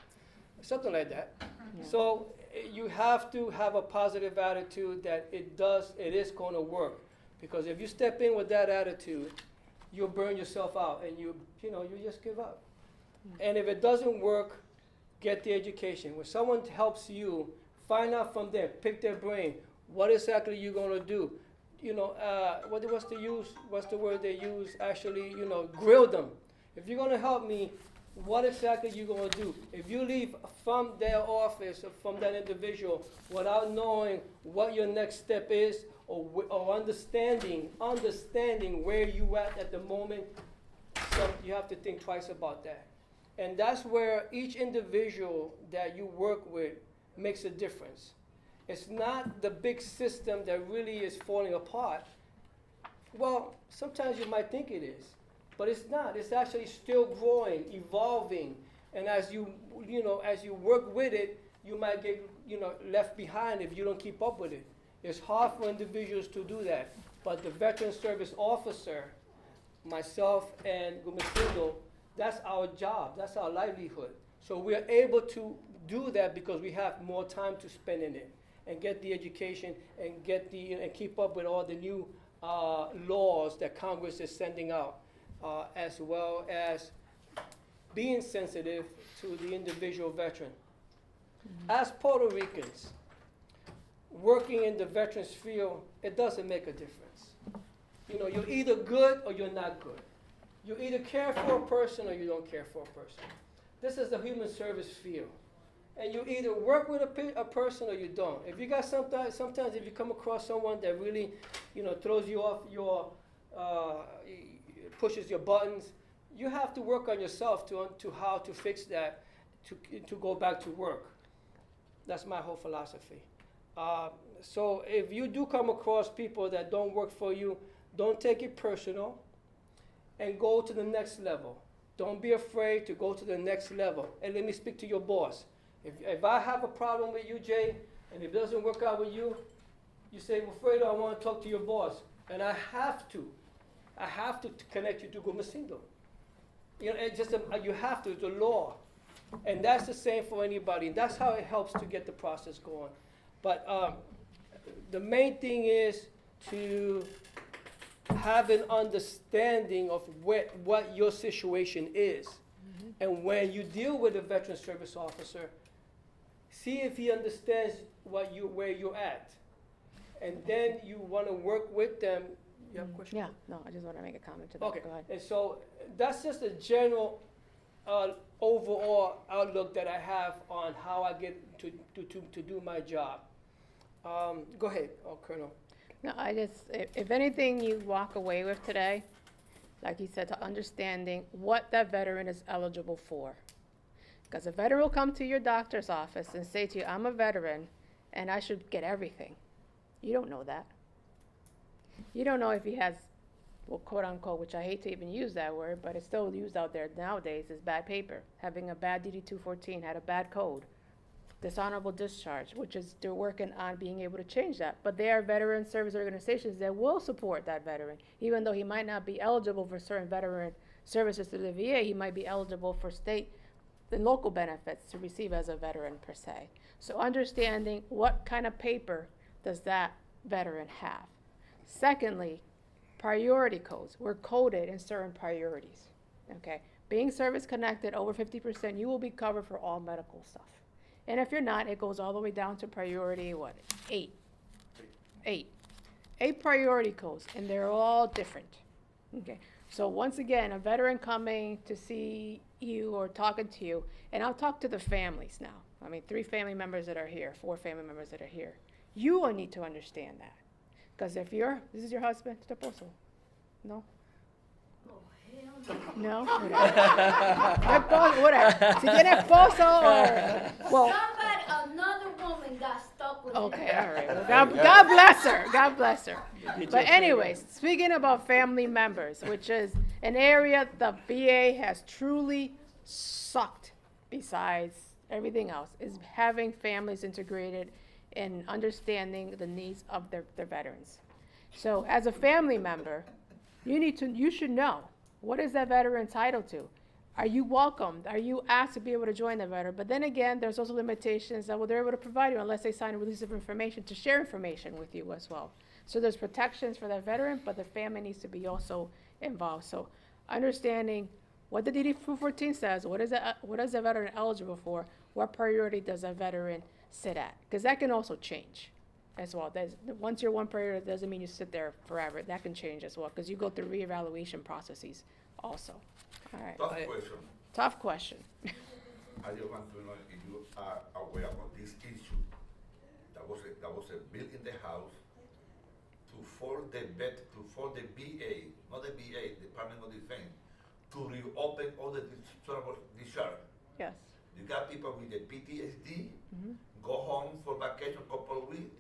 something like that. Yeah. So you have to have a positive attitude that it is going to work. Because if you step in with that attitude, you'll burn yourself out and you just give up. And if it doesn't work, get the education. When someone helps you, find out from them, pick their brain, what exactly you're going to do. What's the word they use? Actually, grill them. If you're going to help me, what exactly you're going to do? If you leave from their office or from that individual without knowing what your next step is or understanding where you at the moment, so you have to think twice about that. And that's where each individual that you work with makes a difference. It's not the big system that really is falling apart. Well, sometimes you might think it is, but it's not. It's actually still growing, evolving, and as you work with it, you might get left behind if you don't keep up with it. It's hard for individuals to do that, but the veteran service officer, myself and Gumesindo, that's our job, that's our livelihood. So we're able to do that because we have more time to spend in it and get the education and and keep up with all the new laws that Congress is sending out, as well as being sensitive to the individual veteran. As Puerto Ricans, working in the veterans field, it doesn't make a difference. You're either good or you're not good. You either care for a person or you don't care for a person. This is the human service field. And you either work with a person or you don't. If you got sometimes if you come across someone that really, throws you off pushes your buttons, you have to work on yourself to how to fix that, to go back to work. That's my whole philosophy. So if you do come across people that don't work for you, don't take it personal. And go to the next level. Don't be afraid to go to the next level. And let me speak to your boss. If I have a problem with you, Jay, and it doesn't work out with you, you say, well, Fredo, I want to talk to your boss. And I have to connect you to Gumesindo. You have to, it's a law. And that's the same for anybody. And that's how it helps to get the process going. But the main thing is to have an understanding of what your situation is. And when you deal with a veteran service officer, see if he understands where you're at. And then you want to work with them. You have a question? Yeah, no, I just want to make a comment to that. Okay, Go ahead. and so that's just a general overall outlook that I have on how I get to do my job. Go ahead, Colonel. No, if anything you walk away with today, like you said, to understanding what that veteran is eligible for. Because a veteran will come to your doctor's office and say to you, I'm a veteran and I should get everything. You don't know that. You don't know if he has, well, quote unquote, which I hate to even use that word, but it's still used out there nowadays, is bad paper. Having a bad DD-214, had a bad code. Dishonorable discharge, which is they're working on being able to change that. But there are veteran service organizations that will support that veteran. Even though he might not be eligible for certain veteran services through the VA, he might be eligible for state and local benefits to receive as a veteran per se. So understanding what kind of paper does that veteran have. Secondly, priority codes. We're coded in certain priorities, okay? Being service connected over 50%, you will be covered for all medical stuff. And if you're not, it goes all the way down to priority, what, 8? 8 priority codes, and they're all different, okay? So once again, a veteran coming to see you or talking to you, and I'll talk to the families now. I mean, 3 family members that are here, 4 family members that are here. You will need to understand that. Because if this is your husband, tu esposo? No? No? Whatever. Si tiene esposo or, well, Somebody, another woman got stuck with him. okay, all right. Well, God bless her. God bless her. But anyways, speaking about family members, which is an area the VA has truly sucked besides everything else, is having families integrated and understanding the needs of their veterans. So as a family member, you should know, what is that veteran entitled to? Are you welcomed? Are you asked to be able to join the veteran? But then again, there's also limitations that, well, they're able to provide you unless they sign a release of information to share information with you as well. So there's protections for that veteran, but the family needs to be also involved. So understanding what the DD 214 says, what is a veteran eligible for, what priority does a veteran sit at? Because that can also change as well. Once you're one priority, it doesn't mean you sit there forever. That can change as well, because you go through reevaluation processes also. All right. Tough question. Tough question. I just want to know if you are aware of this issue. That was a bill in the House for the VA, not the VA, Department of Defense, to reopen all the discharge. Yes. You got people with the PTSD, go home for vacation a couple of weeks,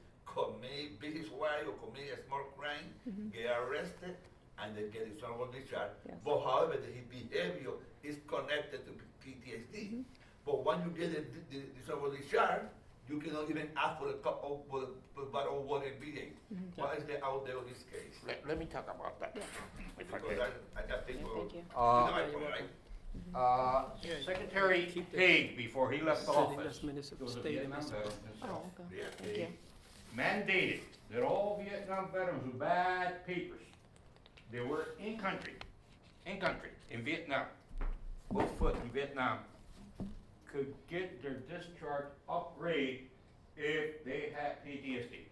beat his wife or commit a small crime, get arrested, and then get dishonorable discharge. Yes. But however, his behavior is connected to PTSD. But when you get the dishonorable discharge, you cannot even ask for a cup of bottle of water in VA. What is there out there in this case? Let me talk about that. If I Because can. I think Thank you. you know my point, right? Secretary Haig, before he left City, office, that's municipal, there was a state and Vietnam municipal. veteran Oh, himself. okay. Yeah. Thank They you. mandated that all Vietnam veterans with bad papers, they were in country, in Vietnam, both foot in Vietnam, could get their discharge upgrade if they had PTSD.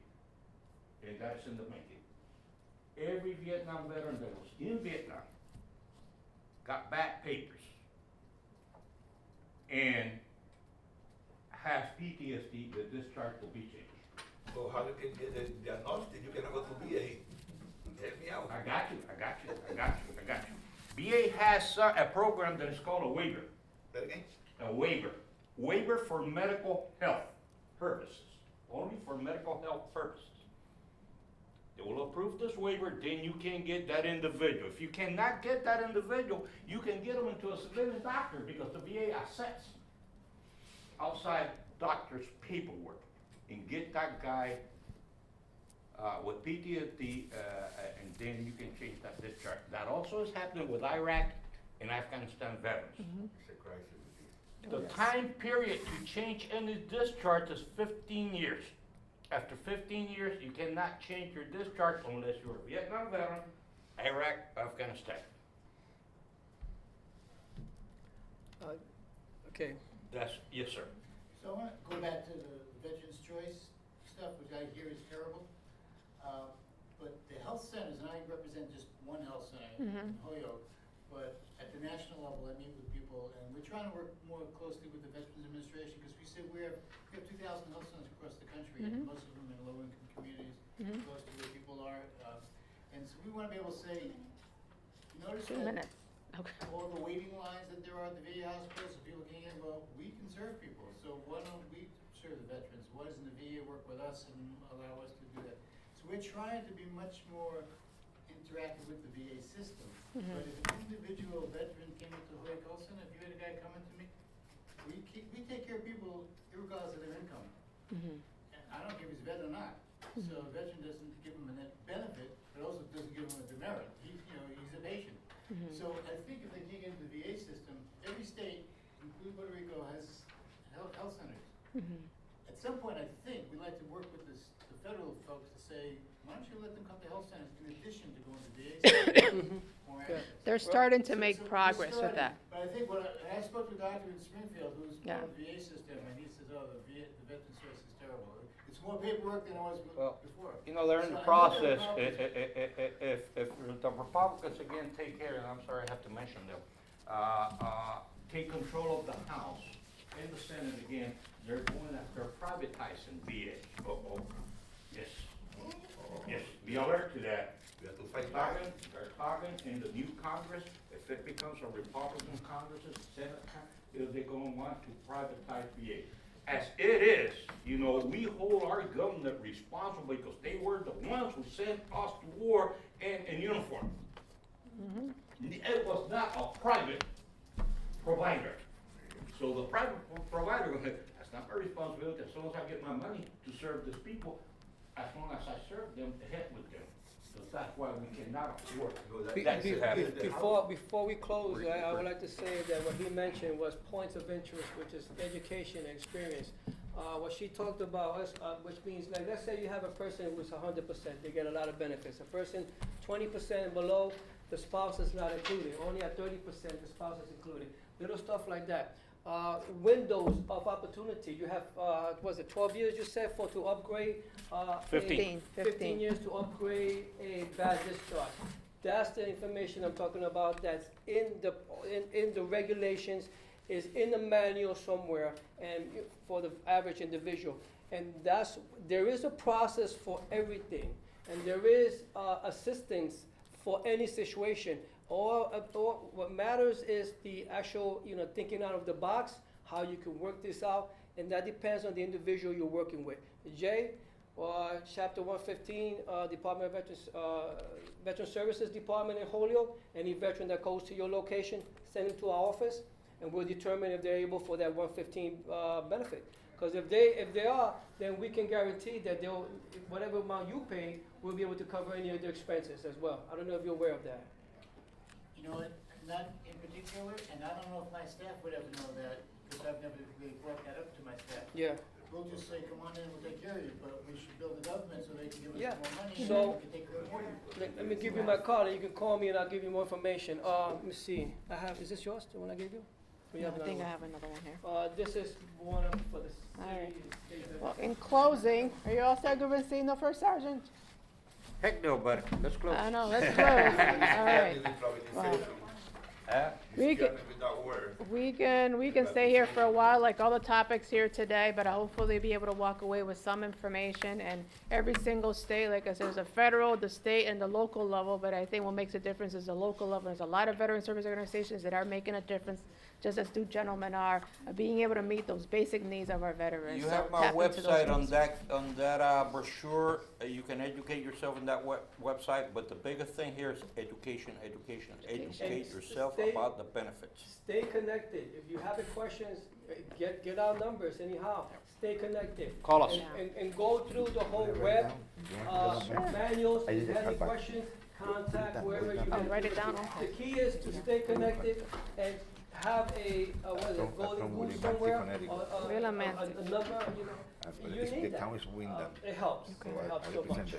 And that's in the making. Every Vietnam veteran that was in Vietnam got bad papers and has PTSD, the discharge will be changed. So how you can get the diagnostic? You cannot go to VA. Help me out. I got you. VA has a program that is called a waiver. Say it again? A waiver for medical health purposes, only for medical health purposes. They will approve this waiver, then you can get that individual. If you cannot get that individual, you can get them into a civilian doctor, because the VA accepts outside doctor's paperwork and get that guy with PTSD, and then you can change that discharge. That also is happening with Iraq and Afghanistan veterans. It's a crisis. The time period to change any discharge is 15 years. After 15 years, you cannot change your discharge unless you're a Vietnam veteran, Iraq, Afghanistan. Okay, Yes, sir. So I want to go back to the Veterans Choice stuff, which I hear is terrible. But the health centers, and I represent just one health center in Holyoke, but at the national level, I meet with people, and we're trying to work more closely with the Veterans Administration, because we said we have 2,000 health centers across the country, and most of them in low-income communities, close to where people are. And so we want to be able to say, notice 2 that minutes. Okay. all the waiting lines that there are at the VA hospitals, if people can't get, well, we can serve people, so why don't we serve the veterans? Why doesn't the VA work with us and allow us to do that? So we're trying to be much more interactive with the VA system. But if an individual veteran came into the Hoyok Health Center, if you had a guy coming to me, we take care of people regardless of their income. And I don't care if he's a veteran or not. So a veteran doesn't give him a net benefit, but also doesn't give him a demerit. He's a patient. So I think if they can't get into the VA system, every state, including Puerto Rico, has health centers. At some point, I think we'd like to work with the federal folks to say, why don't you let them come to health centers in addition to going to VA centers? More access. They're starting to So- make so we're progress with starting. that. But I think I spoke to a doctor in Springfield who's Yeah. part of the VA system, and he says, oh, the Veterans Choice is terrible. It's more paperwork than it was Well, before. You know, they're in the So I know process, they're involved. if the Republicans again take care, and I'm sorry I have to mention them, take control of the House in the Senate again, they're going after privatizing VA. Uh-oh, yes, yes, be alert to that. We have to fight back. They're talking in the new Congress, if it becomes a Republican Congress, a Senate, they're gonna want to privatize VA. As it is, you know, we hold our government responsible because they were the ones who sent us to war in uniform. It was not a private provider. So the private provider, that's not my responsibility. As long as I get my money to serve these people, as long as I serve them, the heck with them. So that's why we cannot afford that to happen. Before we close, I would like to say that what he mentioned was points of interest, which is education and experience. What she talked about was, which means, like, let's say you have a person who's 100%, they get a lot of benefits. A person 20% and below, the spouse is not included. Only at 30%, the spouse is included. Little stuff like that. Windows of opportunity. You have, was it 12 years you said to upgrade? 15. 15 years to upgrade a bad discharge. That's the information I'm talking about. That's in the regulations, is in the manual somewhere, and for the average individual. And there is a process for everything, and there is assistance for any situation. Or what matters is the actual, thinking out of the box, how you can work this out, and that depends on the individual you're working with. Jay, Chapter 115, Department of Veteran Services Department in Holyoke, any veteran that goes to your location, send them to our office, and we'll determine if they're able for that 115 benefit. Because if they are, then we can guarantee that whatever amount you pay, we'll be able to cover any of their expenses as well. I don't know if you're aware of that. You know what, not in particular, and I don't know if my staff would ever know that, because I've never really brought that up to my staff. Yeah. We'll just say, come on in, we'll take care of you, but we should build a government so they can give us Yeah. more money, and So- then we can take care of you. Let me give you my card, and you can call me, and I'll give you more information. Let me see. Is this yours, the one I gave you? Or you I have think I another have another one here. one? This is one for the All right. city. Well, in closing, are you all set, Good Vecino, First Sergeant? Heck no, buddy, let's close. I know, let's close. All right. Wow. We can, Without word. we can stay here for a while, like all the topics here today, but I'll hopefully be able to walk away with some information. And every single state, like I said, there's a federal, the state, and the local level, but I think what makes a difference is the local level. There's a lot of veteran service organizations that are making a difference, just as two gentlemen are, being able to meet those basic needs of our veterans. You So have my tap into those website on needs. that brochure. You can educate yourself on that website, but the biggest thing here is education. Educate yourself Stay- about the benefits. Stay connected. If you have any questions, get our numbers anyhow. Stay connected. Call us. And go through the whole web, manuals. If you have any questions, contact wherever you I'll can. write it down also. The key is to stay connected and have golden rule somewhere, Realmente. a number, you need that. It helps. Okay. It helps so much.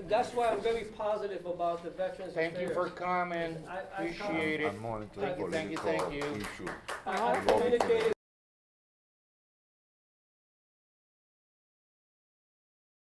That's why I'm very positive about the Veterans Affairs. Thank you for coming. I Appreciate it. Thank you. Thank you. I communicated